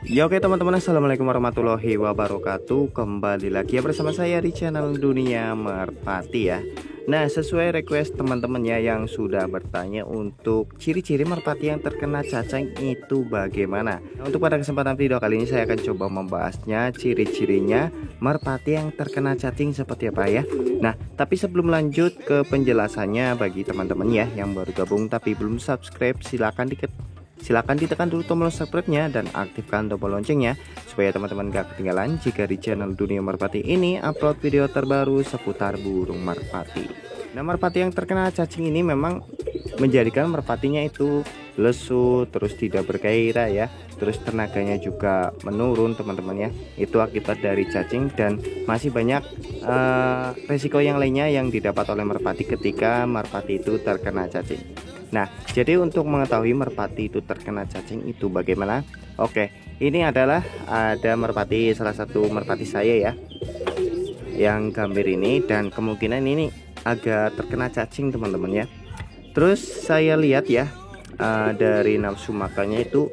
Ya oke teman-teman, assalamualaikum warahmatullahi wabarakatuh. Kembali lagi ya bersama saya di channel Dunia Merpati ya. Nah, sesuai request teman-teman ya yang sudah bertanya untuk ciri-ciri merpati yang terkena cacing itu bagaimana. Nah, untuk pada kesempatan video kali ini saya akan coba membahasnya, ciri-cirinya merpati yang terkena cacing seperti apa ya. Nah, tapi sebelum lanjut ke penjelasannya, bagi teman-teman ya yang baru gabung tapi belum subscribe, silahkan ditekan dulu tombol subscribe-nya dan aktifkan tombol loncengnya supaya teman-teman gak ketinggalan jika di channel Dunia Merpati ini upload video terbaru seputar burung merpati. Nah, merpati yang terkena cacing ini memang menjadikan merpatinya itu lesu, terus tidak bergairah ya, terus tenaganya juga menurun teman-teman ya. Itu akibat dari cacing dan masih banyak resiko yang lainnya yang didapat oleh merpati ketika merpati itu terkena cacing. Nah, jadi untuk mengetahui merpati itu terkena cacing itu bagaimana? Oke, ini adalah ada merpati, salah satu merpati saya ya, yang gambir ini, dan kemungkinan ini agak terkena cacing teman-teman ya. Terus saya lihat ya, dari nafsu makannya itu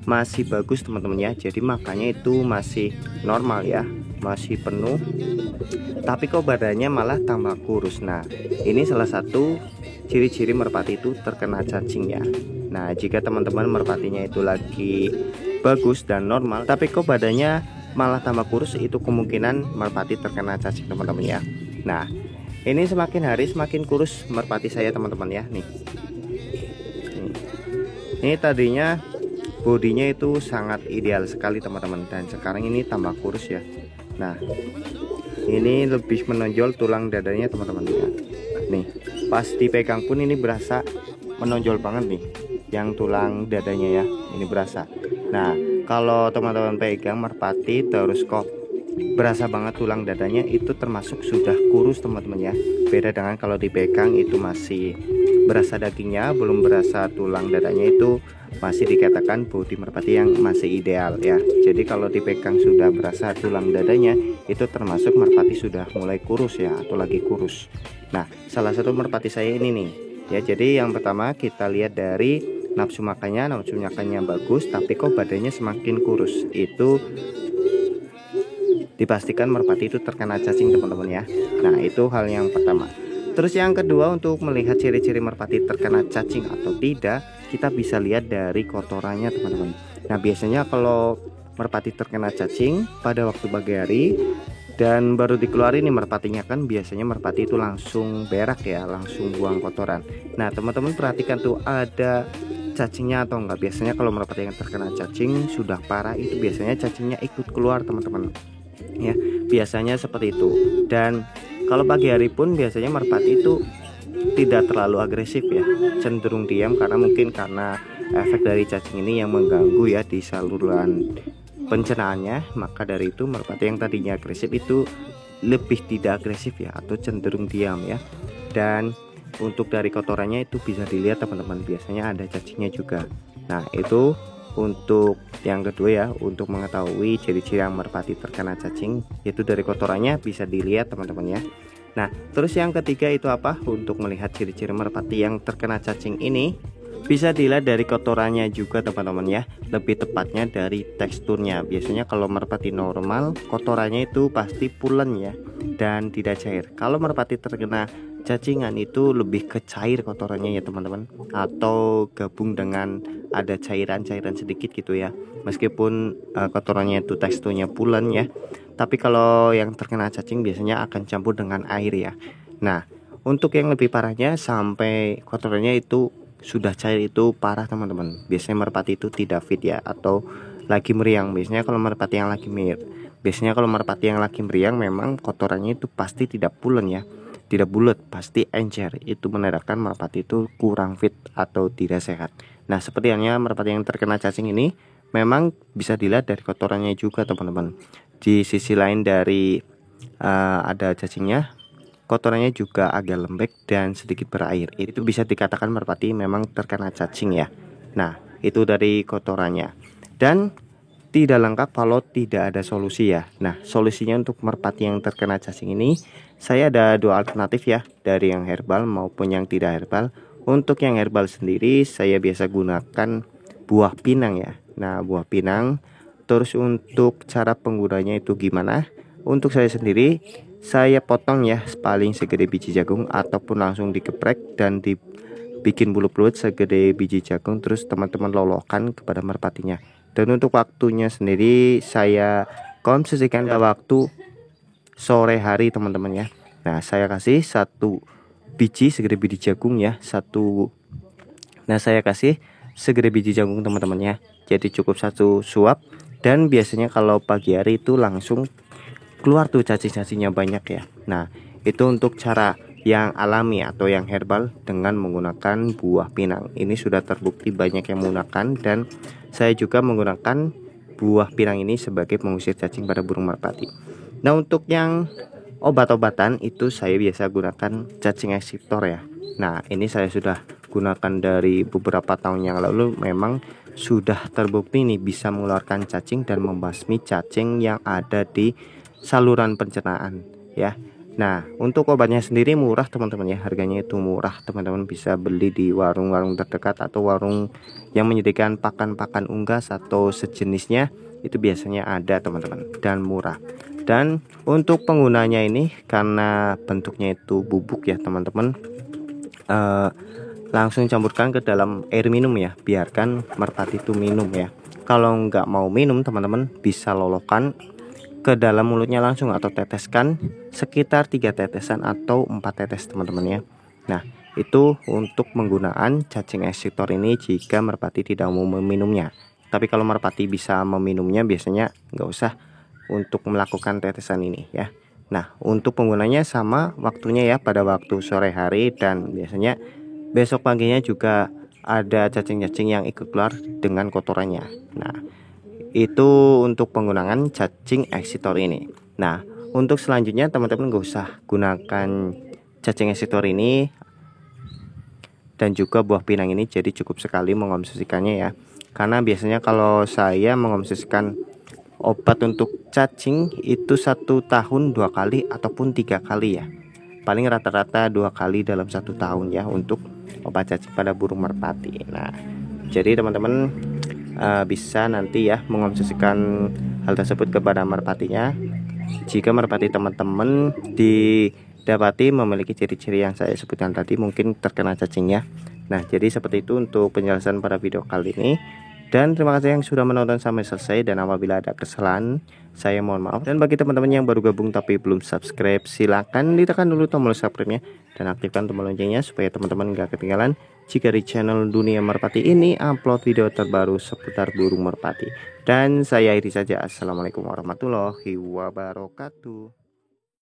masih bagus teman-teman ya. Jadi makannya itu masih normal ya, masih penuh, tapi kok badannya malah tambah kurus. Nah, ini salah satu ciri-ciri merpati itu terkena cacing ya. Nah, jika teman-teman merpatinya itu lagi bagus dan normal tapi kok badannya malah tambah kurus, itu kemungkinan merpati terkena cacing teman-teman ya. Nah, ini semakin hari semakin kurus merpati saya teman-teman ya. Nih, ini tadinya bodinya itu sangat ideal sekali teman-teman, dan sekarang ini tambah kurus ya. Nah, ini lebih menonjol tulang dadanya teman-teman ya. Nih, pas dipegang pun ini berasa menonjol banget nih yang tulang dadanya ya, ini berasa. Nah, kalau teman-teman pegang merpati terus kok berasa banget tulang dadanya, itu termasuk sudah kurus teman-teman ya. Beda dengan kalau dipegang itu masih berasa dagingnya, belum berasa tulang dadanya, itu masih dikatakan bodi merpati yang masih ideal ya. Jadi kalau dipegang sudah berasa tulang dadanya, itu termasuk merpati sudah mulai kurus ya, atau lagi kurus. Nah, salah satu merpati saya ini nih ya. Jadi yang pertama kita lihat dari nafsu makannya bagus, tapi kok badannya semakin kurus. Itu dipastikan merpati itu terkena cacing teman-teman ya. Nah, itu hal yang pertama. Terus yang kedua, untuk melihat ciri-ciri merpati terkena cacing atau tidak, kita bisa lihat dari kotorannya teman-teman. Nah, biasanya kalau merpati terkena cacing pada waktu pagi hari dan baru dikeluarin nih merpatinya, kan biasanya merpati itu langsung berak ya, langsung buang kotoran. Nah, teman-teman perhatikan tuh ada cacingnya atau enggak. Biasanya kalau merpati yang terkena cacing sudah parah, itu biasanya cacingnya ikut keluar teman-teman ya, biasanya seperti itu. Dan kalau pagi hari pun biasanya merpati itu tidak terlalu agresif ya, cenderung diam, karena mungkin karena efek dari cacing ini yang mengganggu ya di saluran pencernaannya. Maka dari itu merpati yang tadinya agresif itu lebih tidak agresif ya, atau cenderung diam ya. Dan untuk dari kotorannya itu bisa dilihat teman-teman, biasanya ada cacingnya juga. Nah, itu untuk yang kedua ya, untuk mengetahui ciri-ciri yang merpati terkena cacing, yaitu dari kotorannya bisa dilihat teman-teman ya. Nah, terus yang ketiga itu apa? Untuk melihat ciri-ciri merpati yang terkena cacing ini bisa dilihat dari kotorannya juga teman-teman ya. Lebih tepatnya dari teksturnya. Biasanya kalau merpati normal, kotorannya itu pasti pulen ya dan tidak cair. Kalau merpati terkena cacingan itu lebih ke cair kotorannya ya teman-teman, atau gabung dengan ada cairan-cairan sedikit gitu ya. Meskipun kotorannya itu teksturnya pulen ya, tapi kalau yang terkena cacing biasanya akan campur dengan air ya. Nah, untuk yang lebih parahnya sampai kotorannya itu sudah cair, itu parah teman-teman. Biasanya merpati itu tidak fit ya, atau lagi meriang. Biasanya kalau merpati yang lagi meriang memang kotorannya itu pasti tidak pulen ya, tidak bulat, pasti encer. Itu menandakan merpati itu kurang fit atau tidak sehat. Nah, seperti halnya merpati yang terkena cacing ini memang bisa dilihat dari kotorannya juga teman-teman. Di sisi lain dari ada cacingnya, kotorannya juga agak lembek dan sedikit berair. Itu bisa dikatakan merpati memang terkena cacing ya. Nah, itu dari kotorannya. Dan tidak lengkap kalau tidak ada solusi ya. Nah, solusinya untuk merpati yang terkena cacing ini, saya ada dua alternatif ya, dari yang herbal maupun yang tidak herbal. Untuk yang herbal sendiri saya biasa gunakan buah pinang ya. Nah, buah pinang Terus untuk cara penggunanya itu gimana? Untuk saya sendiri, saya potong ya paling segede biji jagung, ataupun langsung digeprek dan dibikin bulut-bulut segede biji jagung. Terus teman-teman lolokan kepada merpatinya. Dan untuk waktunya sendiri saya konsumsikan pada waktu sore hari teman-teman ya. Nah, saya kasih satu biji segede biji jagung ya, saya kasih segede biji jagung teman-teman ya. Jadi cukup satu suap. Dan biasanya kalau pagi hari itu langsung keluar tuh cacing-cacingnya banyak ya. Nah, itu untuk cara yang alami atau yang herbal dengan menggunakan buah pinang. Ini sudah terbukti banyak yang menggunakan, dan saya juga menggunakan buah pinang ini sebagai pengusir cacing pada burung merpati. Nah, untuk yang obat-obatan itu saya biasa gunakan cacing excitor ya. Nah, ini saya sudah gunakan dari beberapa tahun yang lalu. Memang sudah terbukti nih bisa mengeluarkan cacing dan membasmi cacing yang ada di saluran pencernaan ya. Nah, untuk obatnya sendiri murah teman-teman ya, harganya itu murah. Teman-teman bisa beli di warung-warung terdekat atau warung yang menyediakan pakan-pakan unggas atau sejenisnya, itu biasanya ada teman-teman, dan murah. Dan untuk penggunanya ini karena bentuknya itu bubuk ya teman-teman, langsung campurkan ke dalam air minum ya, biarkan merpati itu minum ya. Kalau nggak mau minum teman-teman bisa lolokan ke dalam mulutnya langsung, atau teteskan sekitar 3 tetesan atau 4 tetes teman-teman ya. Nah, itu untuk penggunaan cacing excitor ini jika merpati tidak mau meminumnya. Tapi kalau merpati bisa meminumnya, biasanya nggak usah untuk melakukan tetesan ini ya. Nah, untuk penggunanya sama waktunya ya, pada waktu sore hari, dan biasanya besok paginya juga ada cacing-cacing yang ikut keluar dengan kotorannya. Nah, itu untuk penggunaan cacing excitor ini. Nah, untuk selanjutnya teman-teman gak usah gunakan cacing excitor ini dan juga buah pinang ini, jadi cukup sekali mengonsumsikannya ya. Karena biasanya kalau saya mengonsumsikan obat untuk cacing itu 1 tahun 2 kali ataupun 3 kali ya. Paling rata-rata 2 kali dalam 1 tahun ya untuk obat cacing pada burung merpati. Nah, jadi teman-teman bisa nanti ya mengonsumsikan hal tersebut kepada merpatinya jika merpati teman-teman didapati memiliki ciri-ciri yang saya sebutkan tadi, mungkin terkena cacingnya. Nah, jadi seperti itu untuk penjelasan pada video kali ini. Dan terima kasih yang sudah menonton sampai selesai, dan apabila ada kesalahan saya mohon maaf. Dan bagi teman-teman yang baru gabung tapi belum subscribe, silahkan ditekan dulu tombol subscribe-nya dan aktifkan tombol loncengnya supaya teman-teman gak ketinggalan jika di channel Dunia Merpati ini upload video terbaru seputar burung merpati. Dan saya akhiri saja, assalamualaikum warahmatullahi wabarakatuh.